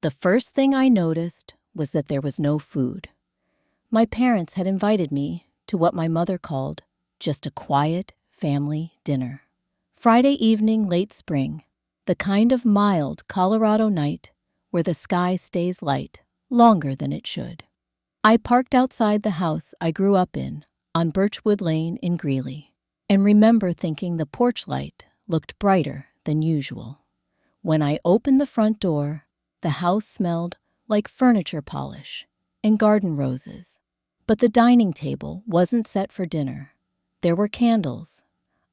The first thing I noticed was that there was no food. My parents had invited me to what my mother called just a quiet family dinner. Friday evening, late spring, the kind of mild Colorado night where the sky stays light longer than it should. I parked outside the house I grew up in on Birchwood Lane in Greeley, and remember thinking the porch light looked brighter than usual. When I opened the front door, the house smelled like furniture polish and garden roses. But the dining table wasn't set for dinner. There were candles,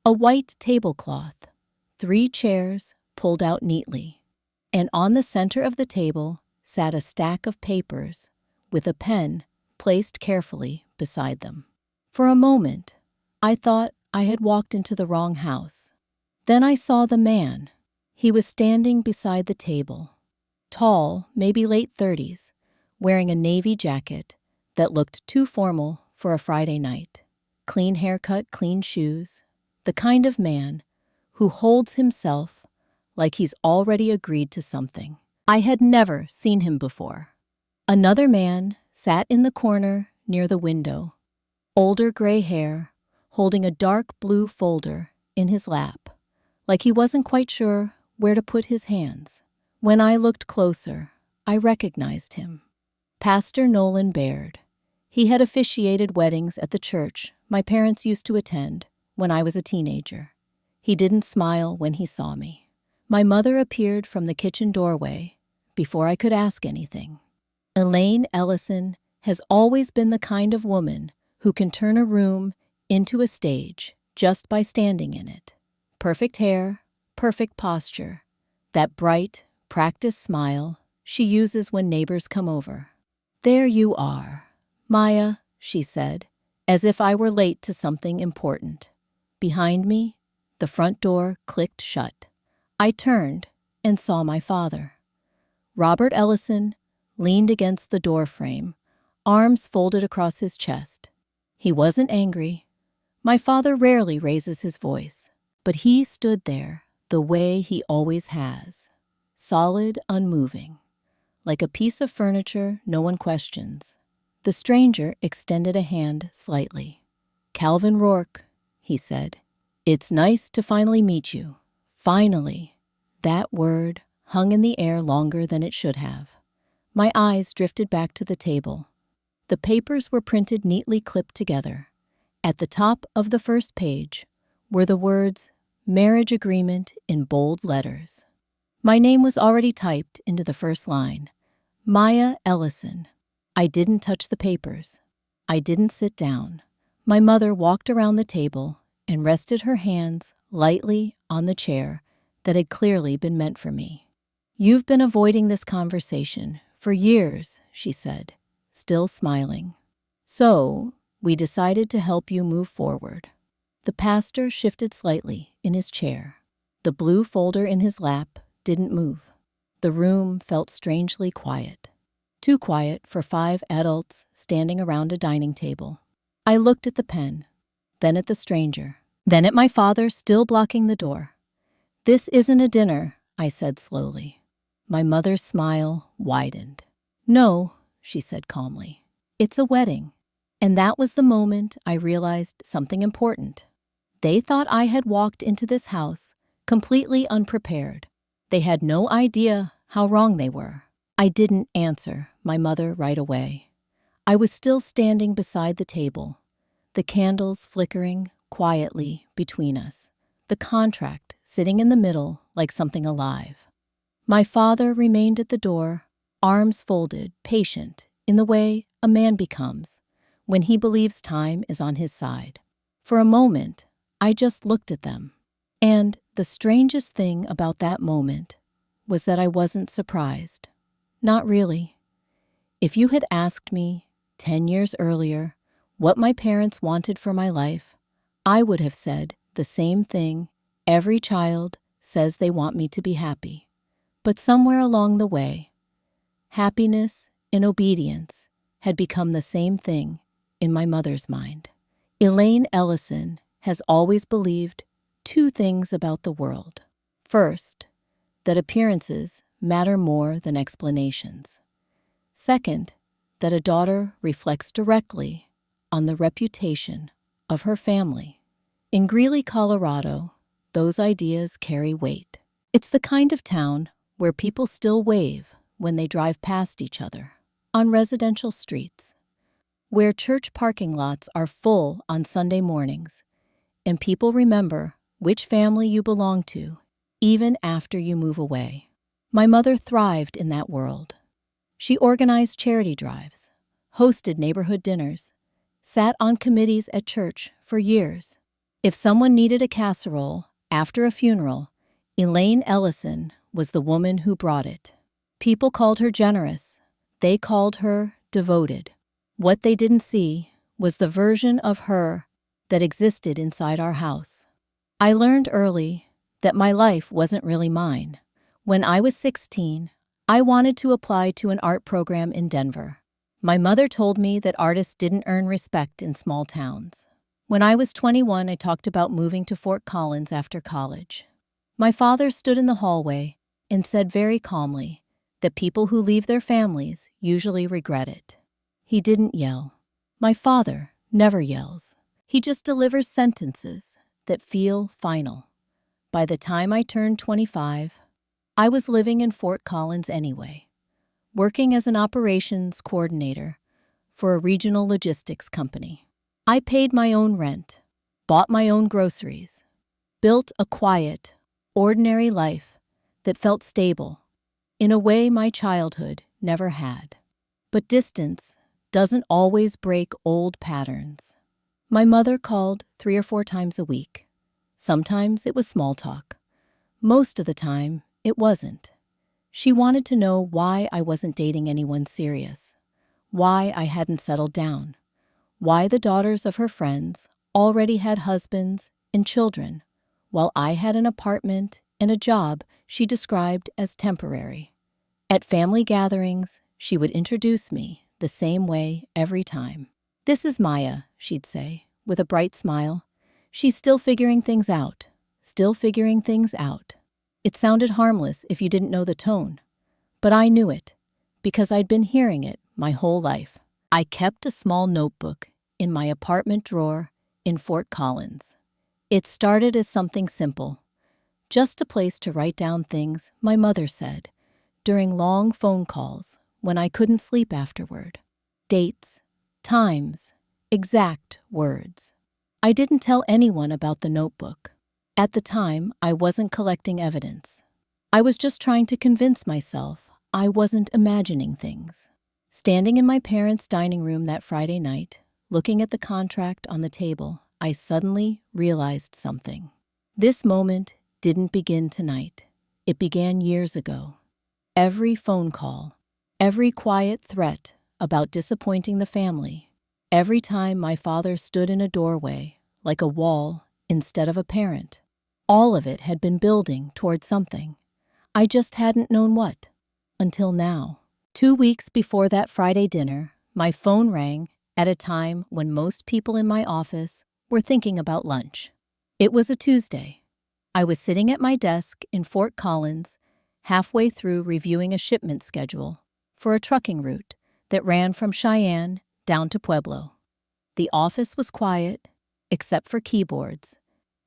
a white tablecloth, 3 chairs pulled out neatly, and on the center of the table sat a stack of papers with a pen placed carefully beside them. For a moment, I thought I had walked into the wrong house. Then I saw the man. He was standing beside the table, tall, maybe late 30s, wearing a navy jacket that looked too formal for a Friday night. Clean haircut, clean shoes, the kind of man who holds himself like he's already agreed to something. I had never seen him before. Another man sat in the corner near the window, older gray hair, holding a dark blue folder in his lap, like he wasn't quite sure where to put his hands. When I looked closer, I recognized him. Pastor Nolan Baird. He had officiated weddings at the church my parents used to attend when I was a teenager. He didn't smile when he saw me. My mother appeared from the kitchen doorway before I could ask anything. Elaine Ellison has always been the kind of woman who can turn a room into a stage just by standing in it. Perfect hair, perfect posture, that bright, practiced smile she uses when neighbors come over. "There you are, Maya," she said, as if I were late to something important. Behind me, the front door clicked shut. I turned and saw my father. Robert Ellison leaned against the door frame, arms folded across his chest. He wasn't angry. My father rarely raises his voice, but he stood there the way he always has, solid, unmoving, like a piece of furniture no one questions. The stranger extended a hand slightly. "Calvin Rourke," he said. "It's nice to finally meet you." Finally. That word hung in the air longer than it should have. My eyes drifted back to the table. The papers were printed neatly clipped together. At the top of the first page were the words "Marriage Agreement" in bold letters. My name was already typed into the first line, Maya Ellison. I didn't touch the papers. I didn't sit down. My mother walked around the table and rested her hands lightly on the chair that had clearly been meant for me. "You've been avoiding this conversation for years," she said, still smiling. "So, we decided to help you move forward." The pastor shifted slightly in his chair. The blue folder in his lap didn't move. The room felt strangely quiet. Too quiet for 5 adults standing around a dining table. I looked at the pen, then at the stranger, then at my father still blocking the door. "This isn't a dinner," I said slowly. My mother's smile widened. "No," she said calmly. "It's a wedding." And that was the moment I realized something important. They thought I had walked into this house completely unprepared. They had no idea how wrong they were. I didn't answer my mother right away. I was still standing beside the table, the candles flickering quietly between us, the contract sitting in the middle like something alive. My father remained at the door, arms folded, patient, in the way a man becomes when he believes time is on his side. For a moment, I just looked at them. And the strangest thing about that moment was that I wasn't surprised. Not really. If you had asked me 10 years earlier what my parents wanted for my life, I would have said the same thing every child says they want me to be happy. But somewhere along the way, happiness and obedience had become the same thing in my mother's mind. Elaine Ellison has always believed 2 things about the world. First, that appearances matter more than explanations. Second, that a daughter reflects directly on the reputation of her family. In Greeley, Colorado, those ideas carry weight. It's the kind of town where people still wave when they drive past each other, on residential streets, where church parking lots are full on Sunday mornings, and people remember which family you belong to even after you move away. My mother thrived in that world. She organized charity drives, hosted neighborhood dinners, sat on committees at church for years. If someone needed a casserole after a funeral, Elaine Ellison was the woman who brought it. People called her generous. They called her devoted. What they didn't see was the version of her that existed inside our house. I learned early that my life wasn't really mine. When I was 16, I wanted to apply to an art program in Denver. My mother told me that artists didn't earn respect in small towns. When I was 21, I talked about moving to Fort Collins after college. My father stood in the hallway and said very calmly that people who leave their families usually regret it. He didn't yell. My father never yells. He just delivers sentences that feel final. By the time I turned 25, I was living in Fort Collins anyway, working as an operations coordinator for a regional logistics company. I paid my own rent, bought my own groceries, built a quiet, ordinary life that felt stable in a way my childhood never had. But distance doesn't always break old patterns. My mother called 3 or 4 times a week. Sometimes it was small talk. Most of the time, it wasn't. She wanted to know why I wasn't dating anyone serious, why I hadn't settled down, why the daughters of her friends already had husbands and children, while I had an apartment and a job she described as temporary. At family gatherings, she would introduce me the same way every time. "This is Maya," she'd say, with a bright smile. "She's still figuring things out, still figuring things out." It sounded harmless if you didn't know the tone, but I knew it because I'd been hearing it my whole life. I kept a small notebook in my apartment drawer in Fort Collins. It started as something simple, just a place to write down things my mother said during long phone calls when I couldn't sleep afterward. Dates, times, exact words. I didn't tell anyone about the notebook. At the time, I wasn't collecting evidence. I was just trying to convince myself I wasn't imagining things. Standing in my parents' dining room that Friday night, looking at the contract on the table, I suddenly realized something. This moment didn't begin tonight. It began years ago. Every phone call, every quiet threat about disappointing the family, every time my father stood in a doorway like a wall instead of a parent, all of it had been building toward something. I just hadn't known what, until now. 2 weeks before that Friday dinner, my phone rang at a time when most people in my office were thinking about lunch. It was a Tuesday. I was sitting at my desk in Fort Collins, halfway through reviewing a shipment schedule for a trucking route that ran from Cheyenne down to Pueblo. The office was quiet, except for keyboards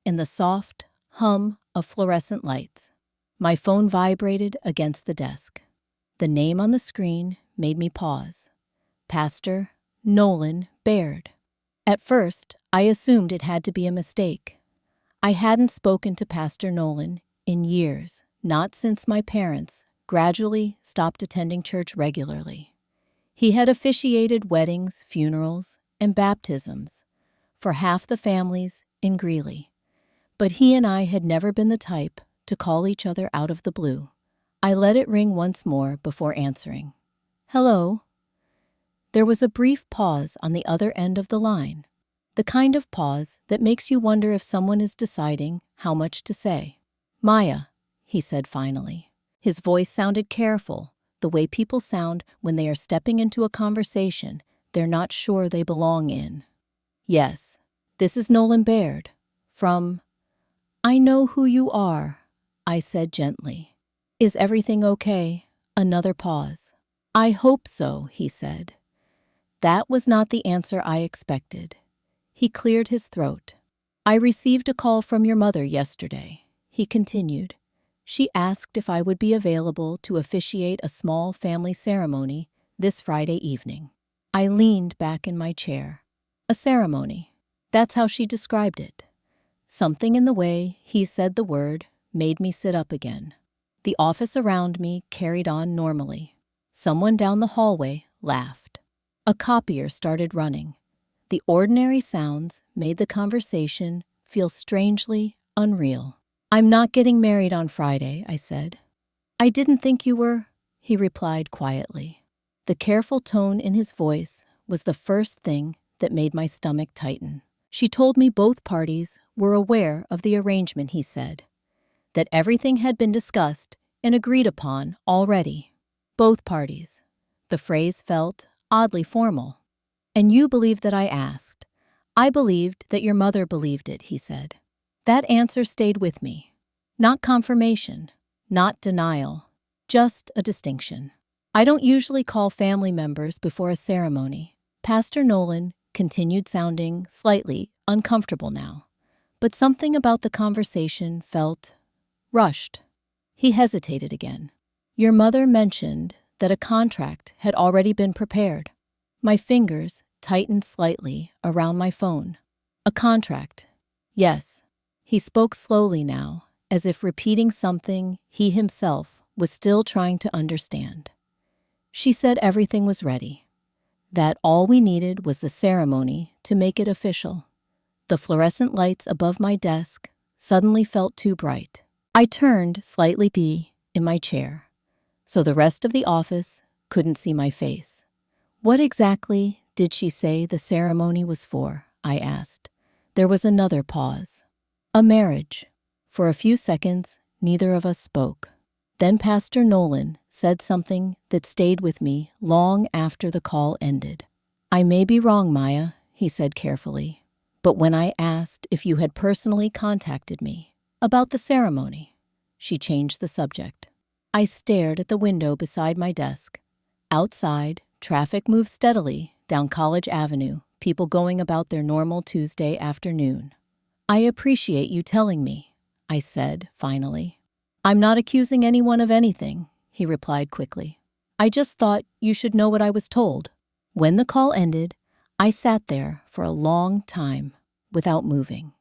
and the soft hum of fluorescent lights. My phone vibrated against the desk. The name on the screen made me pause. Pastor Nolan Baird. At first, I assumed it had to be a mistake. I hadn't spoken to Pastor Nolan in years, not since my parents gradually stopped attending church regularly. He had officiated weddings, funerals, and baptisms for half the families in Greeley, but he and I had never been the type to call each other out of the blue. I let it ring once more before answering. "Hello?" There was a brief pause on the other end of the line, the kind of pause that makes you wonder if someone is deciding how much to say. "Maya," he said finally. His voice sounded careful, the way people sound when they are stepping into a conversation they're not sure they belong in. "Yes, this is Nolan Baird, from—" "I know who you are," I said gently. Is everything okay? Another pause. I hope so, he said. That was not the answer I expected. He cleared his throat. I received a call from your mother yesterday, he continued. She asked if I would be available to officiate a small family ceremony this Friday evening. I leaned back in my chair. A ceremony. That's how she described it. Something in the way he said the word made me sit up again. The office around me carried on normally. Someone down the hallway laughed. A copier started running. The ordinary sounds made the conversation feel strangely unreal. I'm not getting married on Friday, I said. I didn't think you were, he replied quietly. The careful tone in his voice was the first thing that made my stomach tighten. She told me both parties were aware of the arrangement, he said, that everything had been discussed and agreed upon already. Both parties. The phrase felt oddly formal. And you believed that I asked. I believed that your mother believed it, he said. That answer stayed with me. Not confirmation, not denial, just a distinction. I don't usually call family members before a ceremony. Pastor Nolan continued, sounding slightly uncomfortable now. But something about the conversation felt rushed. He hesitated again. Your mother mentioned that a contract had already been prepared. My fingers tightened slightly around my phone. A contract. Yes. He spoke slowly now, as if repeating something he himself was still trying to understand. She said everything was ready. That all we needed was the ceremony to make it official. The fluorescent lights above my desk suddenly felt too bright. I turned slightly in my chair, so the rest of the office couldn't see my face. What exactly did she say the ceremony was for? I asked. There was another pause. A marriage. For a few seconds, neither of us spoke. Then Pastor Nolan said something that stayed with me long after the call ended. I may be wrong, Maya, he said carefully, but when I asked if you had personally contacted me about the ceremony, she changed the subject. I stared at the window beside my desk. Outside, traffic moved steadily down College Avenue, people going about their normal Tuesday afternoon. I appreciate you telling me, I said finally. I'm not accusing anyone of anything, he replied quickly. I just thought you should know what I was told. When the call ended, I sat there for a long time without moving.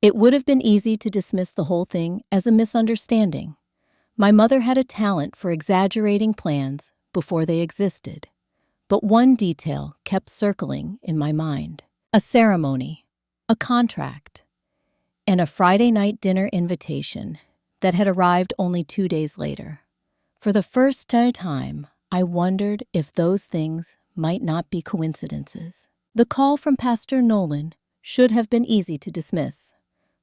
It would have been easy to dismiss the whole thing as a misunderstanding. My mother had a talent for exaggerating plans before they existed. But one detail kept circling in my mind. A ceremony, a contract, and a Friday night dinner invitation that had arrived only 2 days later. For the first time, I wondered if those things might not be coincidences. The call from Pastor Nolan should have been easy to dismiss.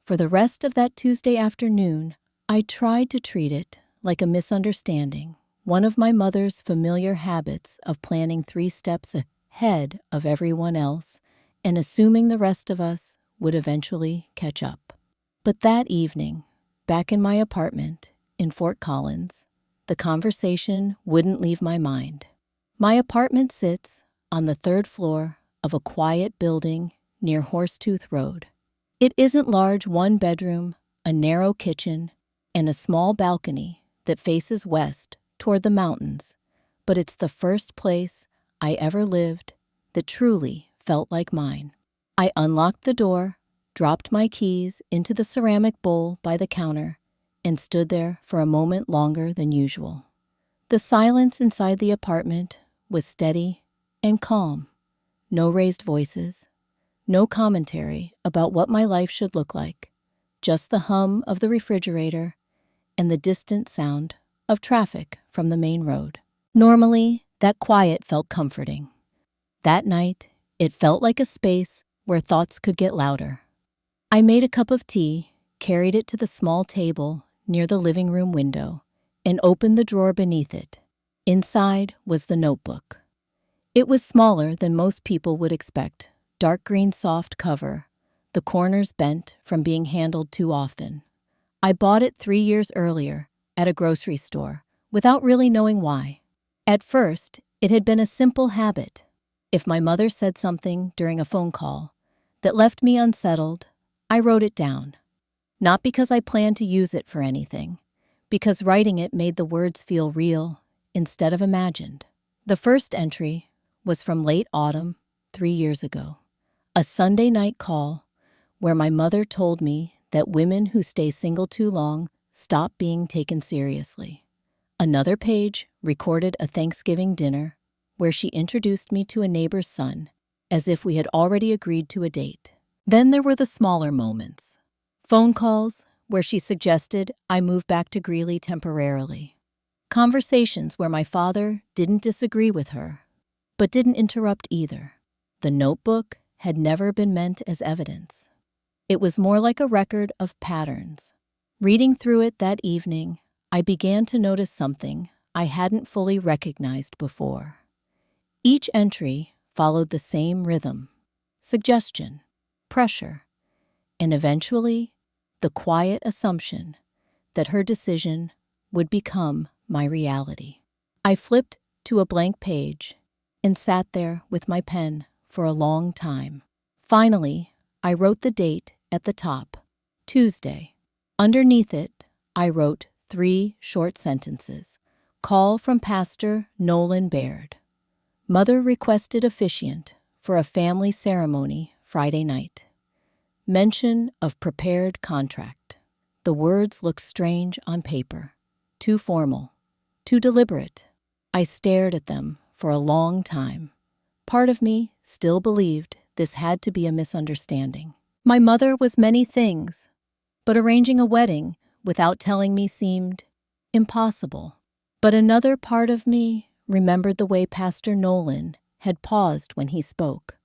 For the rest of that Tuesday afternoon, I tried to treat it like a misunderstanding, one of my mother's familiar habits of planning 3 steps ahead of everyone else and assuming the rest of us would eventually catch up. But that evening, back in my apartment in Fort Collins, the conversation wouldn't leave my mind. My apartment sits on the 3rd floor of a quiet building near Horsetooth Road. It isn't large, 1 bedroom, a narrow kitchen, and a small balcony that faces west toward the mountains, but it's the first place I ever lived that truly felt like mine. I unlocked the door, dropped my keys into the ceramic bowl by the counter, and stood there for a moment longer than usual. The silence inside the apartment was steady and calm. No raised voices, no commentary about what my life should look like, just the hum of the refrigerator and the distant sound of traffic from the main road. Normally, that quiet felt comforting. That night, it felt like a space where thoughts could get louder. I made a cup of tea, carried it to the small table near the living room window, and opened the drawer beneath it. Inside was the notebook. It was smaller than most people would expect, dark green soft cover, the corners bent from being handled too often. I bought it 3 years earlier at a grocery store without really knowing why. At first, it had been a simple habit. If my mother said something during a phone call that left me unsettled, I wrote it down. Not because I planned to use it for anything, because writing it made the words feel real instead of imagined. The first entry was from late autumn, 3 years ago. A Sunday night call where my mother told me that women who stay single too long stop being taken seriously. Another page recorded a Thanksgiving dinner where she introduced me to a neighbor's son, as if we had already agreed to a date. Then there were the smaller moments. Phone calls where she suggested I move back to Greeley temporarily. Conversations where my father didn't disagree with her, but didn't interrupt either. The notebook had never been meant as evidence. It was more like a record of patterns. Reading through it that evening, I began to notice something I hadn't fully recognized before. Each entry followed the same rhythm: suggestion, pressure, and eventually the quiet assumption that her decision would become my reality. I flipped to a blank page and sat there with my pen for a long time. Finally, I wrote the date at the top, Tuesday. Underneath it, I wrote 3 short sentences. Call from Pastor Nolan Baird. Mother requested officiant for a family ceremony Friday night. Mention of prepared contract. The words looked strange on paper, too formal, too deliberate. I stared at them for a long time. Part of me still believed this had to be a misunderstanding. My mother was many things, but arranging a wedding without telling me seemed impossible. But another part of me remembered the way Pastor Nolan had paused when he spoke,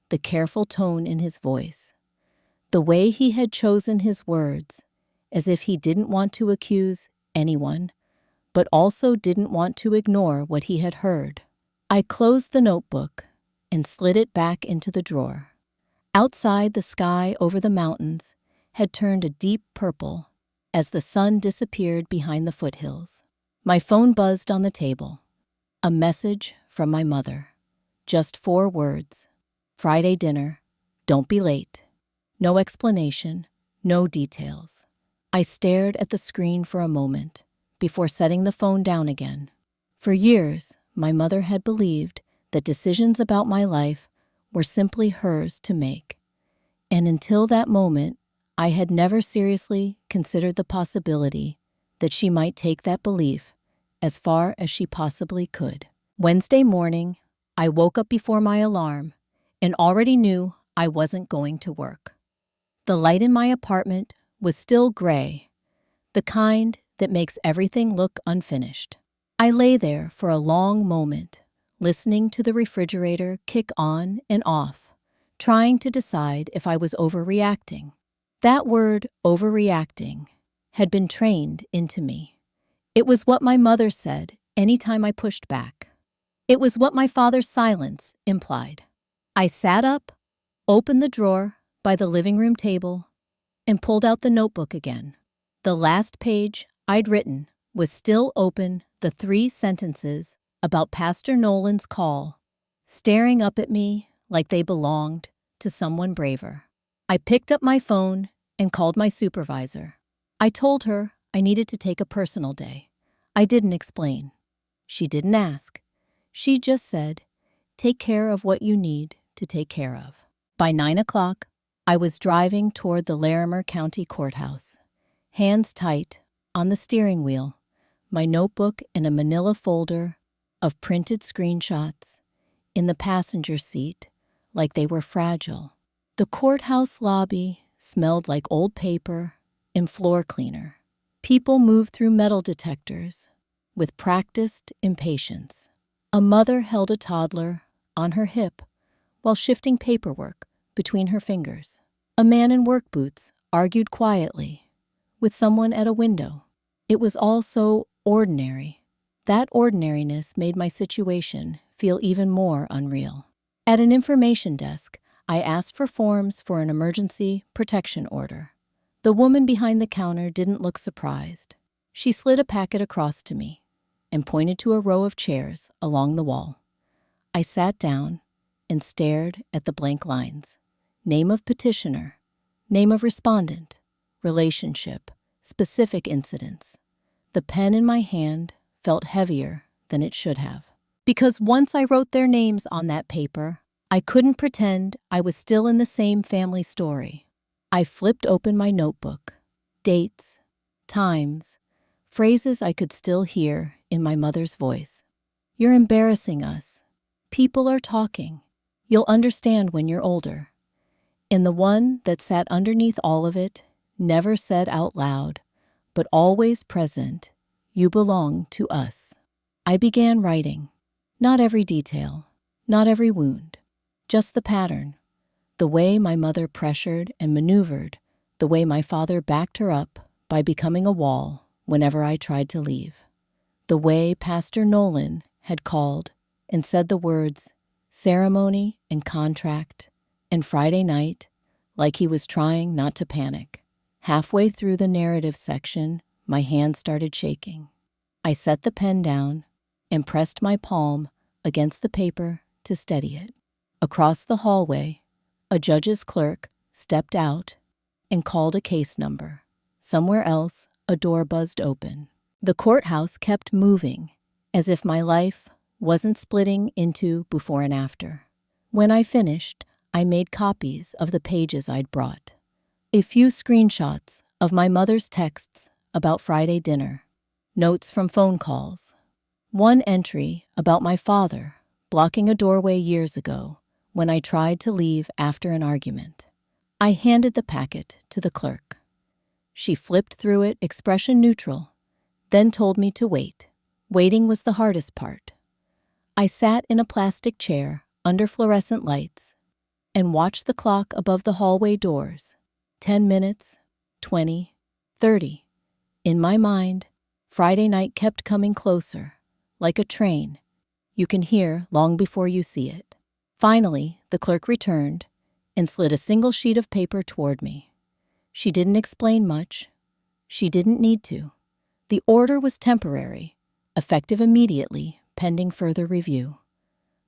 the careful tone in his voice, the way he had chosen his words, as if he didn't want to accuse anyone, but also didn't want to ignore what he had heard. I closed the notebook and slid it back into the drawer. Outside, the sky over the mountains had turned a deep purple as the sun disappeared behind the foothills. My phone buzzed on the table. A message from my mother. Just 4 words. Friday dinner. Don't be late. No explanation, no details. I stared at the screen for a moment before setting the phone down again. For years, my mother had believed that decisions about my life were simply hers to make. And until that moment, I had never seriously considered the possibility that she might take that belief as far as she possibly could. Wednesday morning, I woke up before my alarm and already knew I wasn't going to work. The light in my apartment was still gray, the kind that makes everything look unfinished. I lay there for a long moment, listening to the refrigerator kick on and off, trying to decide if I was overreacting. That word, overreacting, had been trained into me. It was what my mother said anytime I pushed back. It was what my father's silence implied. I sat up, opened the drawer by the living room table, and pulled out the notebook again. The last page I'd written was still open, the 3 sentences about Pastor Nolan's call, staring up at me like they belonged to someone braver. I picked up my phone and called my supervisor. I told her I needed to take a personal day. I didn't explain. She didn't ask. She just said, take care of what you need to take care of. By 9 o'clock, I was driving toward the Larimer County Courthouse, hands tight on the steering wheel, my notebook in a manila folder of printed screenshots in the passenger seat like they were fragile. The courthouse lobby smelled like old paper and floor cleaner. People moved through metal detectors with practiced impatience. A mother held a toddler on her hip while shifting paperwork between her fingers. A man in work boots argued quietly with someone at a window. It was all so ordinary. That ordinariness made my situation feel even more unreal. At an information desk, I asked for forms for an emergency protection order. The woman behind the counter didn't look surprised. She slid a packet across to me. and pointed to a row of chairs along the wall. I sat down and stared at the blank lines. Name of petitioner, name of respondent, relationship, specific incidents. The pen in my hand felt heavier than it should have. Because once I wrote their names on that paper, I couldn't pretend I was still in the same family story. I flipped open my notebook. Dates, times, phrases I could still hear in my mother's voice. You're embarrassing us. People are talking. You'll understand when you're older. And the one that sat underneath all of it, never said out loud, but always present, you belong to us. I began writing. Not every detail, not every wound, just the pattern. The way my mother pressured and maneuvered, the way my father backed her up by becoming a wall whenever I tried to leave. The way Pastor Nolan had called and said the words ceremony and contract and Friday night like he was trying not to panic. Halfway through the narrative section, my hand started shaking. I set the pen down and pressed my palm against the paper to steady it. Across the hallway, a judge's clerk stepped out and called a case number. Somewhere else, a door buzzed open. The courthouse kept moving, as if my life wasn't splitting into before and after. When I finished, I made copies of the pages I'd brought. A few screenshots of my mother's texts about Friday dinner, notes from phone calls. One entry about my father blocking a doorway years ago when I tried to leave after an argument. I handed the packet to the clerk. She flipped through it, expression neutral, then told me to wait. Waiting was the hardest part. I sat in a plastic chair under fluorescent lights and watched the clock above the hallway doors. 10 minutes, 20, 30. In my mind, Friday night kept coming closer, like a train. You can hear long before you see it. Finally, the clerk returned and slid a single sheet of paper toward me. She didn't explain much. She didn't need to. The order was temporary, effective immediately, pending further review.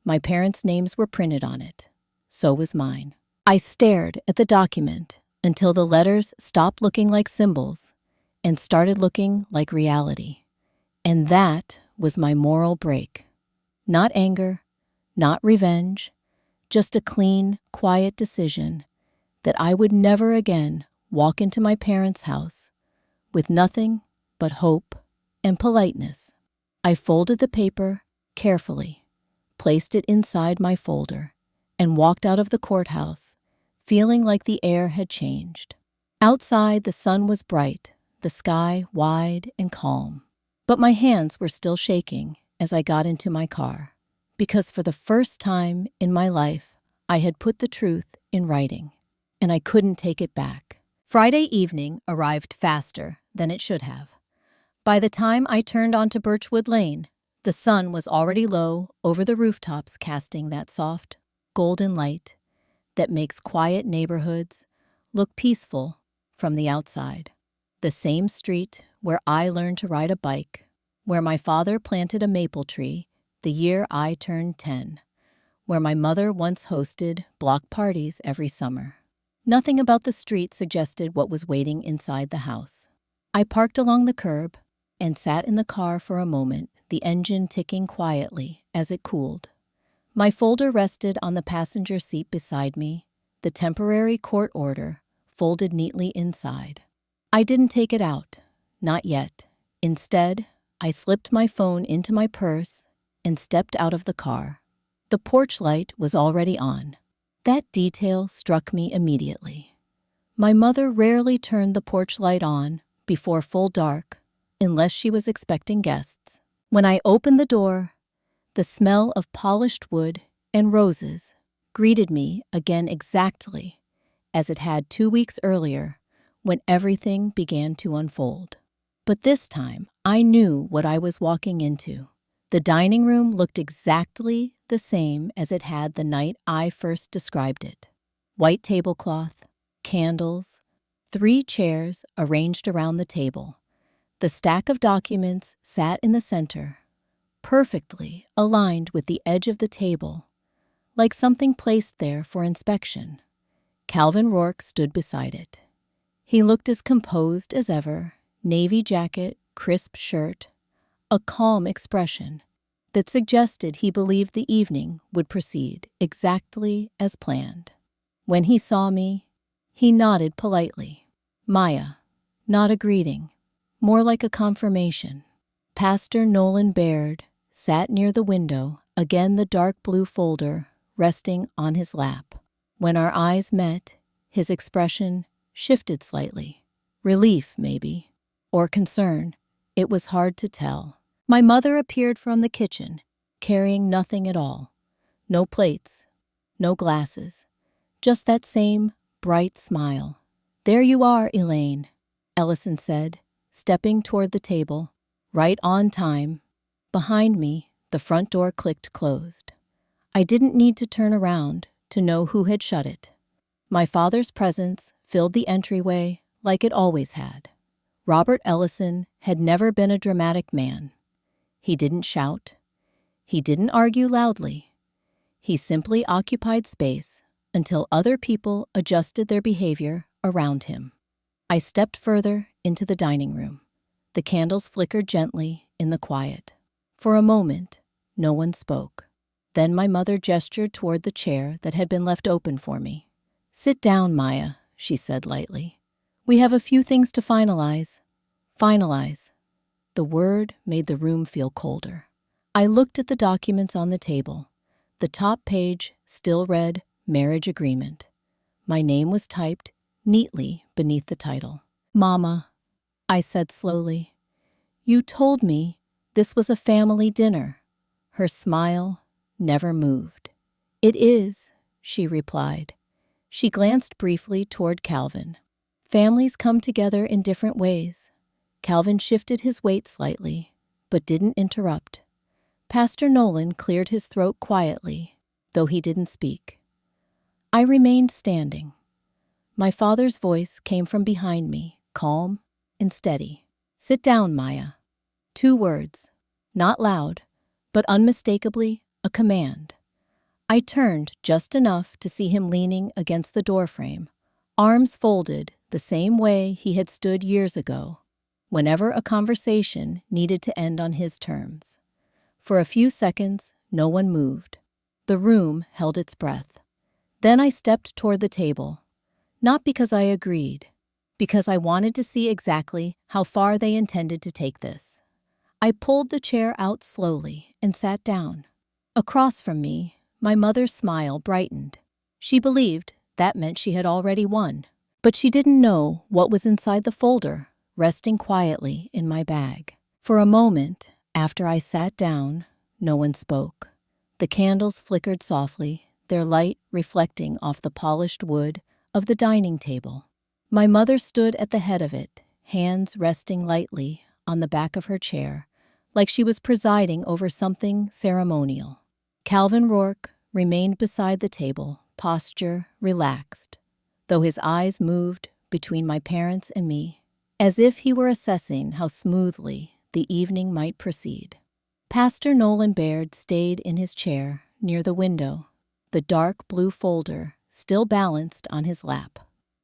My parents' names were printed on it. So was mine. I stared at the document until the letters stopped looking like symbols and started looking like reality. And that was my moral break. Not anger, not revenge, just a clean, quiet decision that I would never again walk into my parents' house with nothing but hope and politeness. I folded the paper carefully, placed it inside my folder, and walked out of the courthouse, feeling like the air had changed. Outside, the sun was bright, the sky wide and calm. But my hands were still shaking as I got into my car, because for the first time in my life, I had put the truth in writing, and I couldn't take it back. Friday evening arrived faster than it should have. By the time I turned onto Birchwood Lane, the sun was already low over the rooftops, casting that soft, golden light that makes quiet neighborhoods look peaceful from the outside. The same street where I learned to ride a bike, where my father planted a maple tree the year I turned 10, where my mother once hosted block parties every summer. Nothing about the street suggested what was waiting inside the house. I parked along the curb and sat in the car for a moment, the engine ticking quietly as it cooled. My folder rested on the passenger seat beside me, the temporary court order folded neatly inside. I didn't take it out, not yet. Instead, I slipped my phone into my purse and stepped out of the car. The porch light was already on. That detail struck me immediately. My mother rarely turned the porch light on before full dark, unless she was expecting guests. When I opened the door, the smell of polished wood and roses greeted me again exactly as it had 2 weeks earlier when everything began to unfold. But this time, I knew what I was walking into. The dining room looked exactly the same as it had the night I first described it. White tablecloth, candles, 3 chairs arranged around the table. The stack of documents sat in the center, perfectly aligned with the edge of the table, like something placed there for inspection. Calvin Rourke stood beside it. He looked as composed as ever, navy jacket, crisp shirt, a calm expression that suggested he believed the evening would proceed exactly as planned. When he saw me, he nodded politely. Maya, not a greeting, more like a confirmation. Pastor Nolan Baird sat near the window, again the dark blue folder resting on his lap. When our eyes met, his expression shifted slightly. Relief, maybe, or concern. It was hard to tell. My mother appeared from the kitchen, carrying nothing at all. No plates, no glasses, just that same bright smile. "There you are, Elaine," Ellison said, stepping toward the table. Right on time. Behind me, the front door clicked closed. I didn't need to turn around to know who had shut it. My father's presence filled the entryway like it always had. Robert Ellison had never been a dramatic man. He didn't shout. He didn't argue loudly. He simply occupied space until other people adjusted their behavior around him. I stepped further into the dining room. The candles flickered gently in the quiet. For a moment, no one spoke. Then my mother gestured toward the chair that had been left open for me. "Sit down, Maya," she said lightly. "We have a few things to finalize." Finalize. The word made the room feel colder. I looked at the documents on the table. The top page still read Marriage Agreement. My name was typed neatly beneath the title. "Mama," I said slowly, "you told me this was a family dinner." Her smile never moved. "It is," she replied. She glanced briefly toward Calvin. "Families come together in different ways." Calvin shifted his weight slightly, but didn't interrupt. Pastor Nolan cleared his throat quietly, though he didn't speak. I remained standing. My father's voice came from behind me, calm and steady. "Sit down, Maya." 2 words, not loud, but unmistakably a command. I turned just enough to see him leaning against the doorframe, arms folded the same way he had stood years ago, whenever a conversation needed to end on his terms. For a few seconds, no one moved. The room held its breath. Then I stepped toward the table, not because I agreed, because I wanted to see exactly how far they intended to take this. I pulled the chair out slowly and sat down. Across from me, my mother's smile brightened. She believed that meant she had already won, but she didn't know what was inside the folder, resting quietly in my bag. For a moment, after I sat down, no one spoke. The candles flickered softly, their light reflecting off the polished wood of the dining table. My mother stood at the head of it, hands resting lightly on the back of her chair, like she was presiding over something ceremonial. Calvin Rourke remained beside the table, posture relaxed, though his eyes moved between my parents and me, as if he were assessing how smoothly the evening might proceed. Pastor Nolan Baird stayed in his chair near the window, the dark blue folder still balanced on his lap.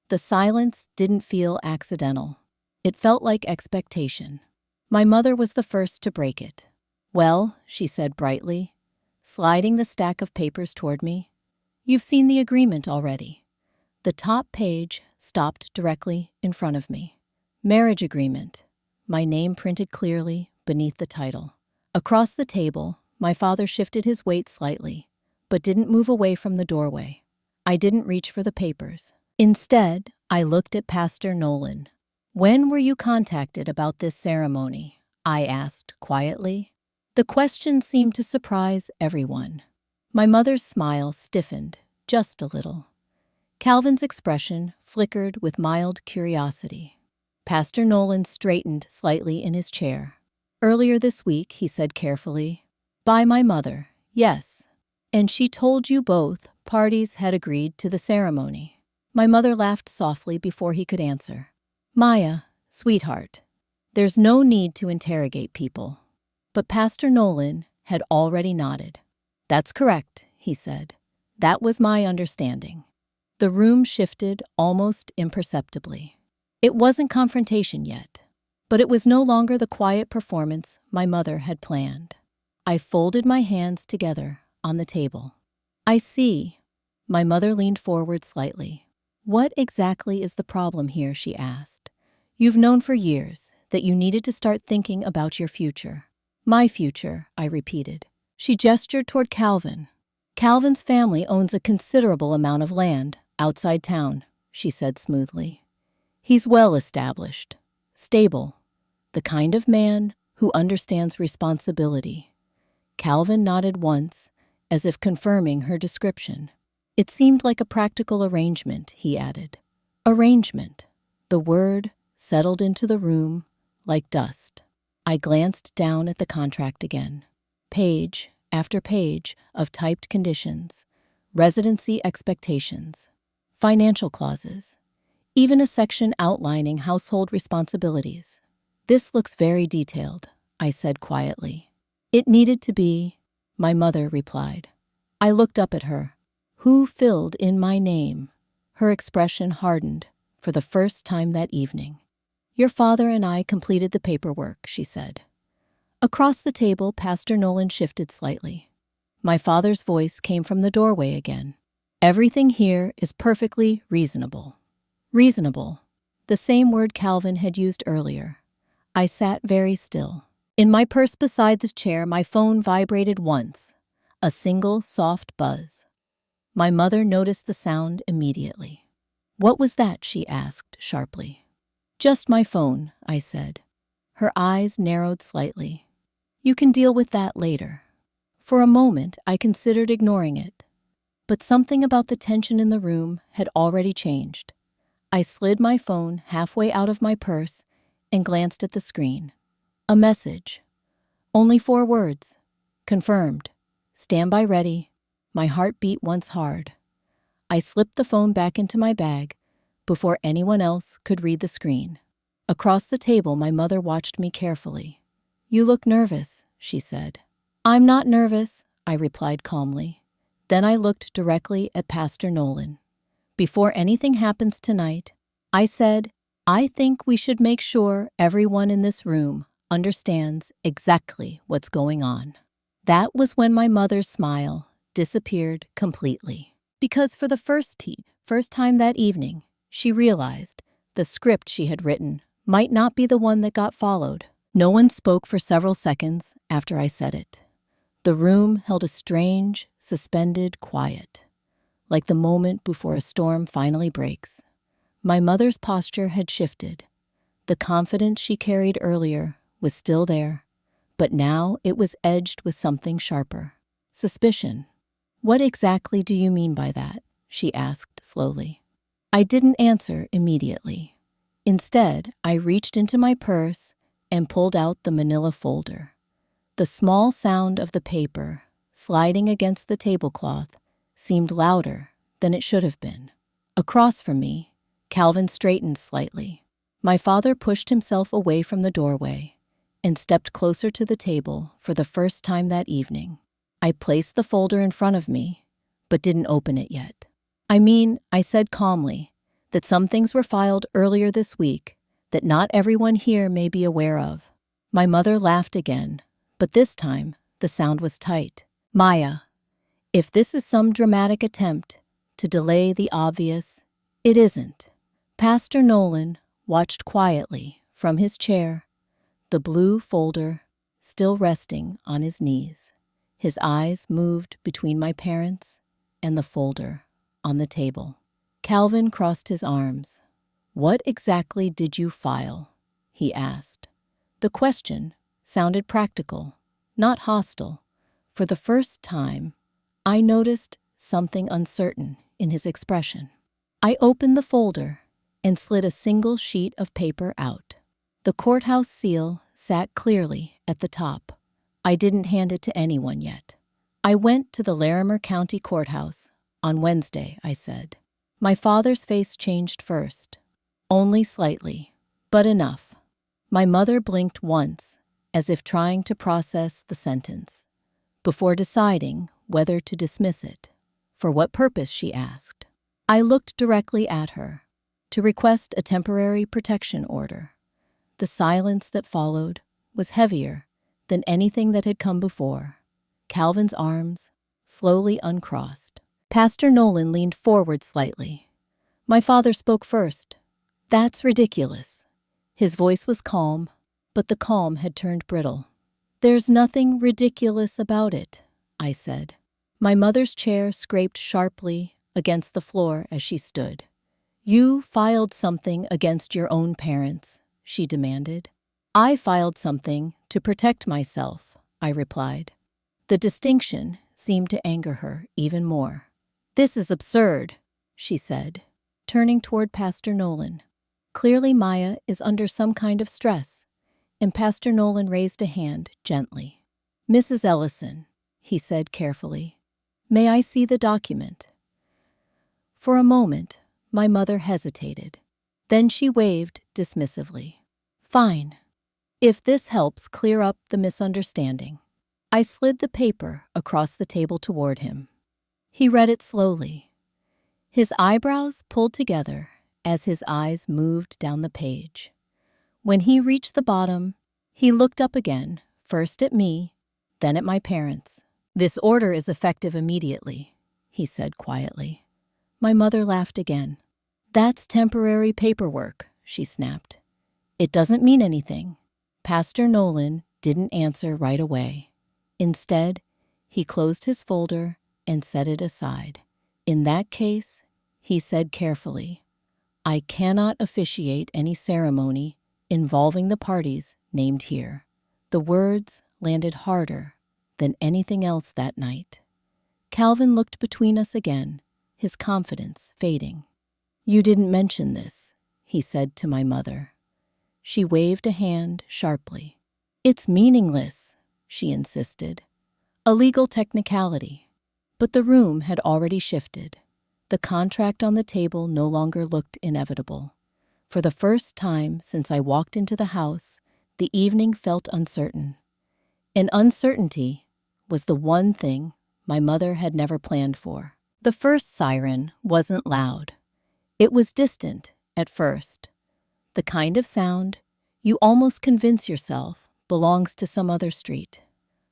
The silence didn't feel accidental. It felt like expectation. My mother was the first to break it. "Well," she said brightly, sliding the stack of papers toward me, "you've seen the agreement already." The top page stopped directly in front of me. Marriage Agreement, my name printed clearly beneath the title. Across the table, my father shifted his weight slightly, but didn't move away from the doorway. I didn't reach for the papers. Instead, I looked at Pastor Nolan. "When were you contacted about this ceremony?" I asked quietly. The question seemed to surprise everyone. My mother's smile stiffened just a little. Calvin's expression flickered with mild curiosity. Pastor Nolan straightened slightly in his chair. "Earlier this week," he said carefully. "By my mother, yes. And she told you both parties had agreed to the ceremony." My mother laughed softly before he could answer. "Maya, sweetheart, there's no need to interrogate people. But Pastor Nolan had already nodded. "That's correct," he said. "That was my understanding." The room shifted almost imperceptibly. It wasn't confrontation yet, but it was no longer the quiet performance my mother had planned. I folded my hands together on the table. "I see." My mother leaned forward slightly. "What exactly is the problem here?" she asked. "You've known for years that you needed to start thinking about your future." "My future," I repeated. She gestured toward Calvin. "Calvin's family owns a considerable amount of land outside town," she said smoothly. "He's well established, stable, the kind of man who understands responsibility." Calvin nodded once, as if confirming her description. "It seemed like a practical arrangement," he added. Arrangement. The word settled into the room like dust. I glanced down at the contract again. Page after page of typed conditions, residency expectations, financial clauses, even a section outlining household responsibilities. "This looks very detailed," I said quietly. "It needed to be," my mother replied. I looked up at her. "Who filled in my name?" Her expression hardened for the first time that evening. "Your father and I completed the paperwork," she said. Across the table, Pastor Nolan shifted slightly. My father's voice came from the doorway again. "Everything here is perfectly reasonable." Reasonable. The same word Calvin had used earlier. I sat very still. In my purse beside the chair, my phone vibrated once. A single soft buzz. My mother noticed the sound immediately. "What was that?" she asked sharply. "Just my phone," I said. Her eyes narrowed slightly. "You can deal with that later." For a moment, I considered ignoring it. But something about the tension in the room had already changed. I slid my phone halfway out of my purse and glanced at the screen. A message. Only 4 words. "Confirmed. Stand by ready." My heart beat once hard. I slipped the phone back into my bag before anyone else could read the screen. Across the table, my mother watched me carefully. "You look nervous," she said. "I'm not nervous," I replied calmly. Then I looked directly at Pastor Nolan. "Before anything happens tonight," I said, "I think we should make sure everyone in this room understands exactly what's going on." That was when my mother's smile disappeared completely. Because for the first time that evening, she realized the script she had written might not be the one that got followed. No one spoke for several seconds after I said it. The room held a strange, suspended quiet, like the moment before a storm finally breaks. My mother's posture had shifted. The confidence she carried earlier was still there, but now it was edged with something sharper. Suspicion. "What exactly do you mean by that?" she asked slowly. I didn't answer immediately. Instead, I reached into my purse and pulled out the manila folder. The small sound of the paper sliding against the tablecloth seemed louder than it should have been. Across from me, Calvin straightened slightly. My father pushed himself away from the doorway and stepped closer to the table for the first time that evening. I placed the folder in front of me, but didn't open it yet. I said calmly, that some things were filed earlier this week that not everyone here may be aware of. My mother laughed again, but this time the sound was tight. "Maya, if this is some dramatic attempt to delay the obvious, it isn't." Pastor Nolan watched quietly from his chair, the blue folder still resting on his knees. His eyes moved between my parents and the folder on the table. Calvin crossed his arms. "What exactly did you file?" he asked. The question sounded practical, not hostile. For the first time, I noticed something uncertain in his expression. I opened the folder and slid a single sheet of paper out. The courthouse seal sat clearly at the top. I didn't hand it to anyone yet. "I went to the Larimer County Courthouse on Wednesday," I said. My father's face changed first. Only slightly, but enough. My mother blinked once as if trying to process the sentence, before deciding whether to dismiss it. For what purpose, she asked. I looked directly at her. To request a temporary protection order. The silence that followed was heavier than anything that had come before. Calvin's arms slowly uncrossed. Pastor Nolan leaned forward slightly. My father spoke first. That's ridiculous. His voice was calm, but the calm had turned brittle. There's nothing ridiculous about it, I said. My mother's chair scraped sharply against the floor as she stood. You filed something against your own parents, she demanded. I filed something to protect myself, I replied. The distinction seemed to anger her even more. This is absurd, she said, turning toward Pastor Nolan. Clearly Maya is under some kind of stress, and Pastor Nolan raised a hand gently. Mrs. Ellison, he said carefully, may I see the document? For a moment, my mother hesitated. Then she waved dismissively. Fine. If this helps clear up the misunderstanding. I slid the paper across the table toward him. He read it slowly. His eyebrows pulled together as his eyes moved down the page. When he reached the bottom, he looked up again, first at me, then at my parents. This order is effective immediately, he said quietly. My mother laughed again. That's temporary paperwork, she snapped. It doesn't mean anything. Pastor Nolan didn't answer right away. Instead, he closed his folder and set it aside. In that case, he said carefully, I cannot officiate any ceremony involving the parties named here. The words landed harder than anything else that night. Calvin looked between us again, his confidence fading. You didn't mention this, he said to my mother. She waved a hand sharply. It's meaningless, she insisted. A legal technicality. But the room had already shifted. The contract on the table no longer looked inevitable. For the first time since I walked into the house, the evening felt uncertain. And uncertainty was the one thing my mother had never planned for. The first siren wasn't loud. It was distant at first. The kind of sound you almost convince yourself belongs to some other street.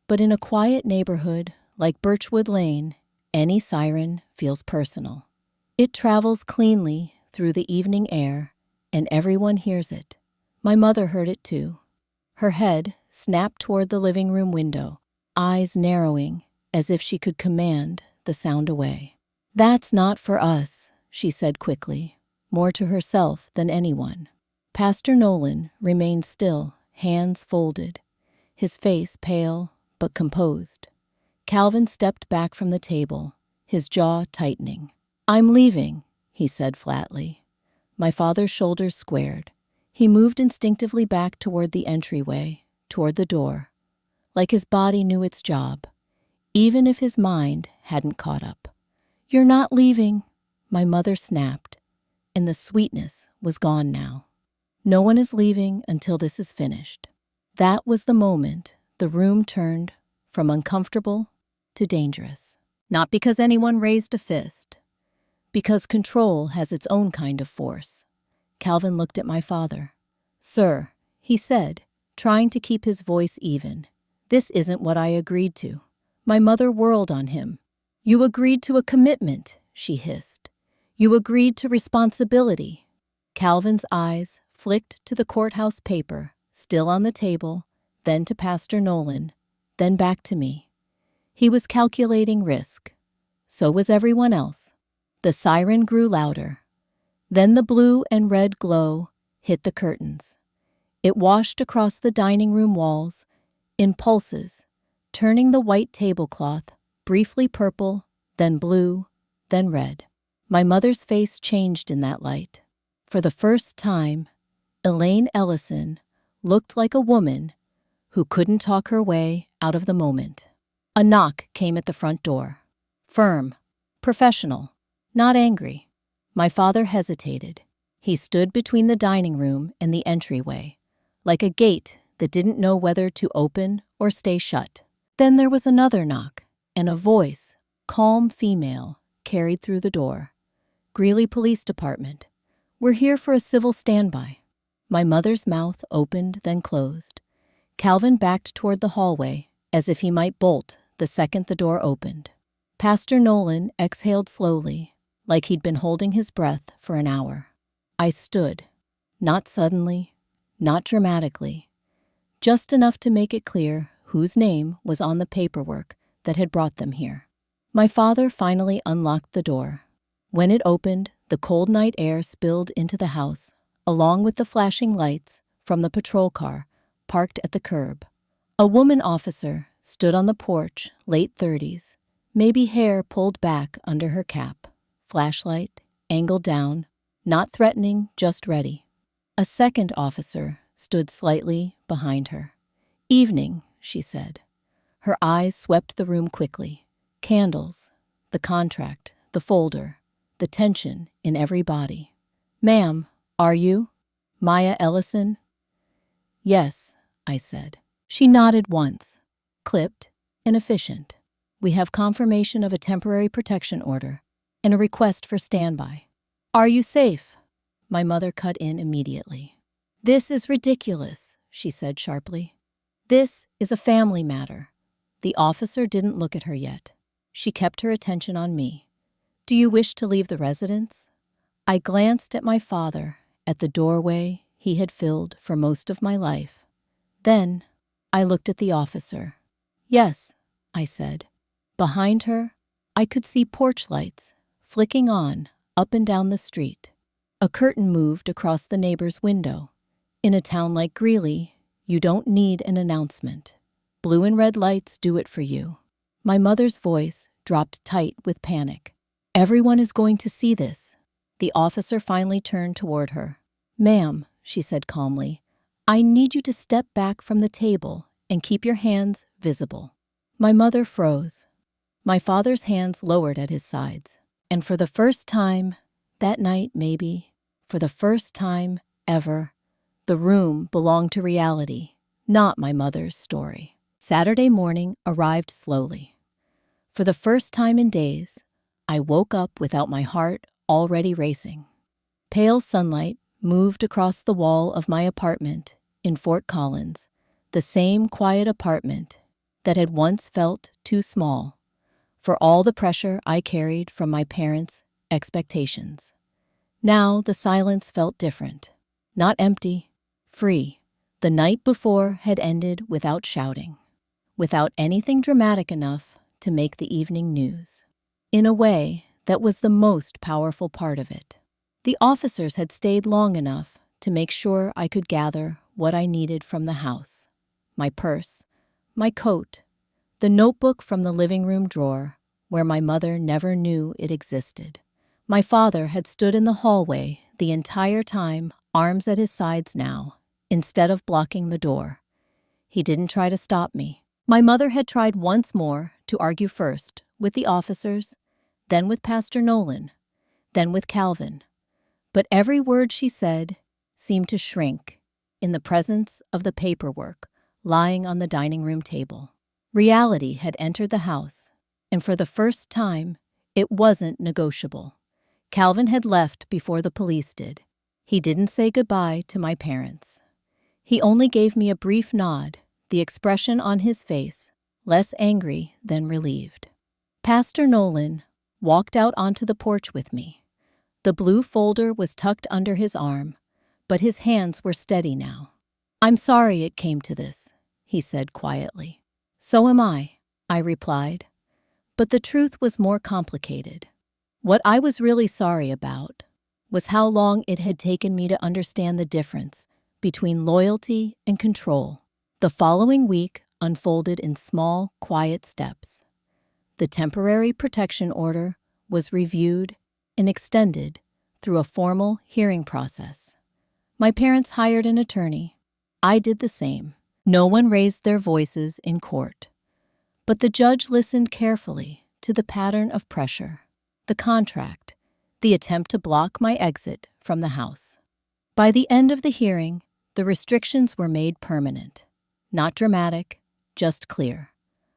But in a quiet neighborhood like Birchwood Lane, any siren feels personal. It travels cleanly through the evening air, and everyone hears it. My mother heard it too. Her head snapped toward the living room window, eyes narrowing as if she could command the sound away. That's not for us, she said quickly, more to herself than anyone. Pastor Nolan remained still, hands folded, his face pale but composed. Calvin stepped back from the table, his jaw tightening. I'm leaving, he said flatly. My father's shoulders squared. He moved instinctively back toward the entryway, toward the door, like his body knew its job, even if his mind hadn't caught up. You're not leaving, my mother snapped, and the sweetness was gone now. No one is leaving until this is finished. That was the moment the room turned from uncomfortable to dangerous. Not because anyone raised a fist, because control has its own kind of force. Calvin looked at my father. Sir, he said, trying to keep his voice even, this isn't what I agreed to. My mother whirled on him. You agreed to a commitment, she hissed. You agreed to responsibility. Calvin's eyes flicked to the courthouse paper, still on the table, then to Pastor Nolan, then back to me. He was calculating risk. So was everyone else. The siren grew louder. Then the blue and red glow hit the curtains. It washed across the dining room walls in pulses, turning the white tablecloth briefly purple, then blue, then red. My mother's face changed in that light. For the first time, Elaine Ellison looked like a woman who couldn't talk her way out of the moment. A knock came at the front door. Firm, professional, not angry. My father hesitated. He stood between the dining room and the entryway, like a gate that didn't know whether to open or stay shut. Then there was another knock, and a voice, calm female, carried through the door. "Greeley Police Department. We're here for a civil standby." My mother's mouth opened, then closed. Calvin backed toward the hallway, as if he might bolt the second the door opened. Pastor Nolan exhaled slowly, like he'd been holding his breath for an hour. I stood, not suddenly, not dramatically, just enough to make it clear whose name was on the paperwork that had brought them here. My father finally unlocked the door. When it opened, the cold night air spilled into the house, along with the flashing lights from the patrol car parked at the curb. A woman officer stood on the porch, late 30s, maybe hair pulled back under her cap, flashlight angled down, not threatening, just ready. A second officer stood slightly behind her. "Evening," she said. Her eyes swept the room quickly. Candles, the contract, the folder, the tension in every body. "Ma'am, are you Maya Ellison?" "Yes," I said. She nodded once, clipped and efficient. "We have confirmation of a temporary protection order and a request for standby." "Are you safe?" My mother cut in immediately. "This is ridiculous," she said sharply. "This is a family matter." The officer didn't look at her yet. She kept her attention on me. "Do you wish to leave the residence?" I glanced at my father, at the doorway he had filled for most of my life. Then I looked at the officer. "Yes," I said. Behind her, I could see porch lights flicking on up and down the street. A curtain moved across the neighbor's window. In a town like Greeley, you don't need an announcement. Blue and red lights do it for you. My mother's voice dropped tight with panic. "Everyone is going to see this." The officer finally turned toward her. "Ma'am," she said calmly, "I need you to step back from the table and keep your hands visible." My mother froze. My father's hands lowered at his sides. And for the first time, that night maybe, for the first time ever, the room belonged to reality, not my mother's story. Saturday morning arrived slowly. For the first time in days, I woke up without my heart already racing. Pale sunlight moved across the wall of my apartment in Fort Collins, the same quiet apartment that had once felt too small for all the pressure I carried from my parents' expectations. Now the silence felt different, not empty, free. The night before had ended without shouting, without anything dramatic enough to make the evening news. In a way, that was the most powerful part of it. The officers had stayed long enough to make sure I could gather what I needed from the house. My purse, my coat, the notebook from the living room drawer where my mother never knew it existed. My father had stood in the hallway the entire time, arms at his sides now, instead of blocking the door. He didn't try to stop me. My mother had tried once more to argue first with the officers, then with Pastor Nolan, then with Calvin. But every word she said seemed to shrink in the presence of the paperwork lying on the dining room table. Reality had entered the house, and for the first time, it wasn't negotiable. Calvin had left before the police did. He didn't say goodbye to my parents. He only gave me a brief nod, the expression on his face less angry than relieved. Pastor Nolan walked out onto the porch with me. The blue folder was tucked under his arm, but his hands were steady now. "I'm sorry it came to this," he said quietly. "So am I," I replied. But the truth was more complicated. What I was really sorry about was how long it had taken me to understand the difference between loyalty and control. The following week unfolded in small, quiet steps. The temporary protection order was reviewed and extended through a formal hearing process. My parents hired an attorney. I did the same. No one raised their voices in court. But the judge listened carefully to the pattern of pressure, the contract, the attempt to block my exit from the house. By the end of the hearing, the restrictions were made permanent. Not dramatic, just clear.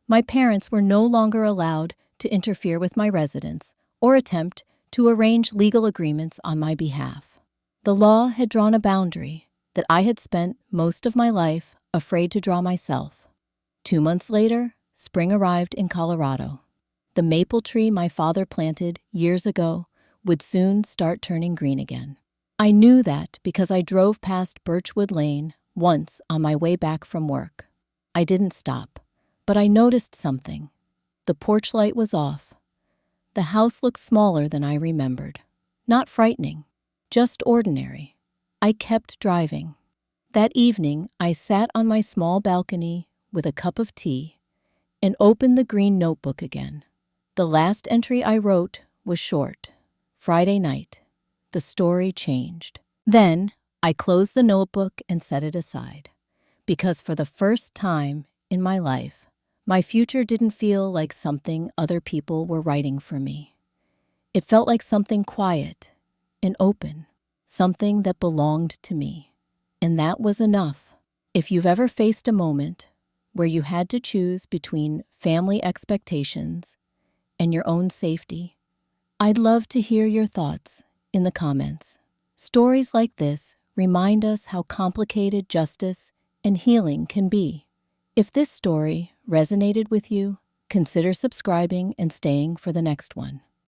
My parents were no longer allowed to interfere with my residence or attempt to arrange legal agreements on my behalf. The law had drawn a boundary that I had spent most of my life afraid to draw myself. 2 months later, spring arrived in Colorado. The maple tree my father planted years ago would soon start turning green again. I knew that because I drove past Birchwood Lane once on my way back from work. I didn't stop, but I noticed something. The porch light was off. The house looked smaller than I remembered. Not frightening, just ordinary. I kept driving. That evening, I sat on my small balcony with a cup of tea and opened the green notebook again. The last entry I wrote was short. Friday night. The story changed. Then, I closed the notebook and set it aside. Because for the first time in my life, my future didn't feel like something other people were writing for me. It felt like something quiet and open, something that belonged to me. And that was enough. If you've ever faced a moment where you had to choose between family expectations and your own safety, I'd love to hear your thoughts in the comments. Stories like this remind us how complicated justice and healing can be. If this story resonated with you, consider subscribing and staying for the next one.